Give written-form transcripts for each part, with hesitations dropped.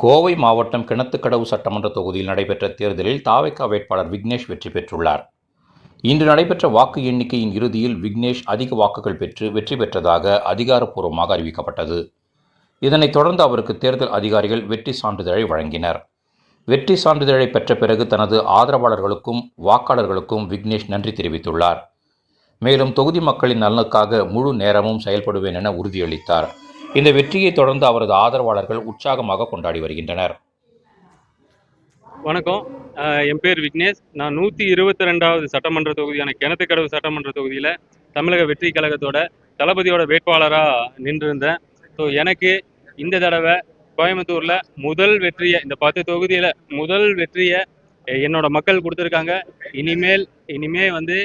கோவை மாவட்டம் கிணத்துக்கடவு சட்டமன்ற தொகுதியில் நடைபெற்ற தேர்தலில் தாவேகா வேட்பாளர் விக்னேஷ் வெற்றி பெற்றுள்ளார். இன்று நடைபெற்ற வாக்கு எண்ணிக்கையின் இறுதியில் விக்னேஷ் அதிக வாக்குகள் பெற்று வெற்றி பெற்றதாக அதிகாரப்பூர்வமாக அறிவிக்கப்பட்டது. இதனைத் தொடர்ந்து அவருக்கு தேர்தல் அதிகாரிகள் வெற்றி சான்றிதழை வழங்கினர். வெற்றி சான்றிதழை பெற்ற பிறகு தனது ஆதரவாளர்களுக்கும் வாக்காளர்களுக்கும் விக்னேஷ் நன்றி தெரிவித்துள்ளார். மேலும் தொகுதி மக்களின் நலனுக்காக முழு நேரமும் செயல்படுவேன் என உறுதியளித்தார். இந்த வெற்றியை தொடர்ந்து அவரது ஆதரவாளர்கள் உற்சாகமாக கொண்டாடி வருகின்றனர். வணக்கம், என் பேர் விக்னேஷ். நான் 122வது சட்டமன்ற தொகுதியான கிணத்துக்கடவு சட்டமன்ற தொகுதியில் தமிழக வெற்றி கழகத்தோட தளபதியோட வேட்பாளராக நின்றிருந்தேன். ஸோ எனக்கு இந்த தடவை கோயம்புத்தூரில் முதல் வெற்றியை, இந்த 10 தொகுதியில் முதல் வெற்றியை என்னோட மக்கள் கொடுத்துருக்காங்க. இனிமே வந்து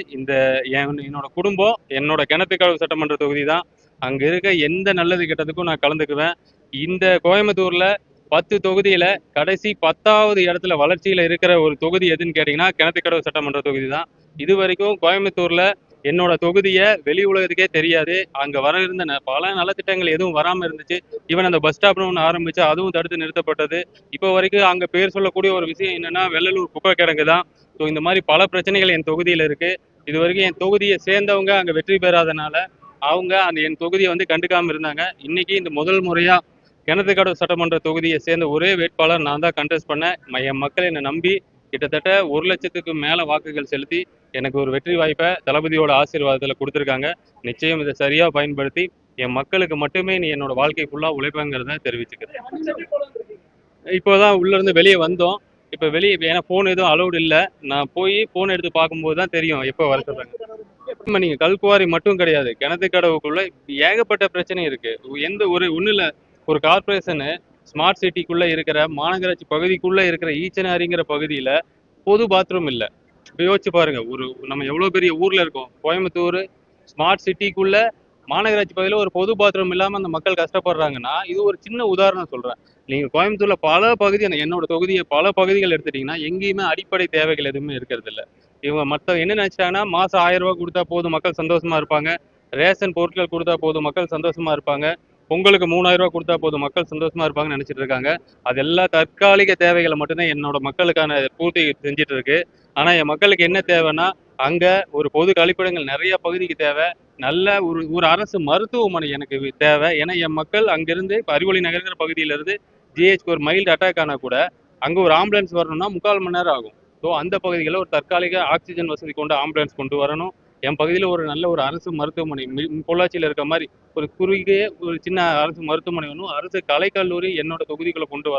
என்னோட குடும்பம் என்னோட கிணத்துக்கடவு சட்டமன்ற தொகுதி தான். அங்கே இருக்க எந்த நல்லது கெட்டதுக்கும் நான் கலந்துக்குவேன். இந்த கோயம்புத்தூரில் 10 தொகுதியில் கடைசி 10வது இடத்துல வளர்ச்சியில் இருக்கிற ஒரு தொகுதி எதுன்னு கேட்டிங்கன்னா கிணத்துக்கடவு சட்டமன்ற தொகுதி தான். இது வரைக்கும் கோயம்புத்தூரில் என்னோட தொகுதியை வெளி உலகத்துக்கே தெரியாது. அங்கே வர இருந்த பல நலத்திட்டங்கள் எதுவும் வராமல் இருந்துச்சு. ஈவன் அந்த பஸ் ஸ்டாப்னு ஒன்று ஆரம்பிச்சு அதுவும் தடுத்து நிறுத்தப்பட்டது. இப்போ வரைக்கும் அங்கே பேர் சொல்லக்கூடிய ஒரு விஷயம் என்னன்னா வெள்ளலூர் குப்பை கிடங்கு தான். ஸோ இந்த மாதிரி பல பிரச்சனைகள் என் தொகுதியில் இருக்குது. இது வரைக்கும் என் தொகுதியை சேர்ந்தவங்க அங்கே வெற்றி பெறாதனால அவங்க என் தொகுதியை வந்து கண்டுக்காமல் இருந்தாங்க. இன்னைக்கு இந்த முதல் முறையாக கிணத்துக்கடவு சட்டமன்ற தொகுதியை சேர்ந்த ஒரே வேட்பாளர் நான் தான் கண்டெஸ்ட் பண்ணேன். என் மக்கள் என்னை நம்பி கிட்டத்தட்ட 1 லட்சத்துக்கு மேலே வாக்குகள் செலுத்தி எனக்கு ஒரு வெற்றி வாய்ப்பை தளபதியோட ஆசீர்வாதத்தில் கொடுத்துருக்காங்க. நிச்சயம் இதை சரியாக பயன்படுத்தி என் மக்களுக்கு மட்டுமே நீ என்னோட வாழ்க்கை ஃபுல்லாக உழைப்பேங்கிறத தெரிவிச்சுக்கிறேன். இப்போதான் உள்ளேருந்து வெளியே வந்தோம். இப்போ வெளியே ஏன்னா ஃபோன் எதுவும் அலௌடு இல்லை. நான் போய் ஃபோன் எடுத்து பார்க்கும்போது தான் தெரியும் எப்போ வர சொல்கிறாங்க. நீங்க கல்குவாரி மட்டும் கிடையாது, கிணத்துக்கடவுக்குள்ள ஏகப்பட்ட பிரச்சனை இருக்கு. ஒன்றும் இல்லை, ஒரு கார்பரேஷனு ஸ்மார்ட் சிட்டிக்குள்ள இருக்கிற மாநகராட்சி பகுதிக்குள்ள இருக்கிற ஈச்சனாரிங்கிற பகுதியில பொது பாத்ரூம் இல்லை. இப்போ யோசிச்சு பாருங்க, நம்ம எவ்வளவு பெரிய ஊர்ல இருக்கோம். கோயம்புத்தூர் ஸ்மார்ட் சிட்டிக்குள்ள மாநகராட்சி பகுதியில் ஒரு பொது பாத்ரூம் இல்லாமல் அந்த மக்கள் கஷ்டப்படுறாங்கன்னா இது ஒரு சின்ன உதாரணம் சொல்றேன். நீங்க கோயம்புத்தூர்ல பல பகுதி, என்னோட தொகுதியை பல பகுதிகள் எடுத்துட்டீங்கன்னா எங்கேயுமே அடிப்படை தேவைகள் எதுவுமே இருக்கிறது இல்லை. இவங்க மற்ற என்ன நினைச்சாங்கன்னா மாசம் 1000 ரூபாய் கொடுத்தா போதும் மக்கள் சந்தோஷமா இருப்பாங்க. ரேஷன் பொருட்கள் கொடுத்தா போதும் மக்கள் சந்தோஷமா இருப்பாங்க. பொங்கலுக்கு 3000 ரூபாய் கொடுத்தா போதும் மக்கள் சந்தோஷமா இருப்பாங்கன்னு நினைச்சிட்டு இருக்காங்க. அதெல்லாம் தற்காலிக தேவைகளை மட்டும்தான் என்னோட மக்களுக்கான பூர்த்தி செஞ்சுட்டு இருக்கு. ஆனா என் மக்களுக்கு என்ன தேவைன்னா அங்க ஒரு பொது கழிப்பிடங்கள் நிறைய பகுதிக்கு தேவை. நல்ல ஒரு அரசு மருத்துவமனை எனக்கு தேவை. ஏன்னா என் மக்கள் அங்கிருந்து இப்போ அறிவொளி நகர்கிற பகுதியிலிருந்து ஜிஹெச்க்கு ஒரு மைல்டு அட்டாக் ஆனால் கூட அங்கே ஒரு ஆம்புலன்ஸ் வரணும்னா 3/4 மணி நேரம் ஆகும். ஸோ அந்த பகுதிகளில் ஒரு தற்காலிக ஆக்சிஜன் வசதி கொண்டு ஆம்புலன்ஸ் கொண்டு வரணும். என் பகுதியில் ஒரு நல்ல ஒரு அரசு மருத்துவமனை பொள்ளாச்சியில் இருக்க மாதிரி ஒரு குறுகிய ஒரு சின்ன அரசு மருத்துவமனை வேணும். அரசு கலைக்கல்லூரி என்னோட தொகுதிக்குள்ளே கொண்டு வரணும்.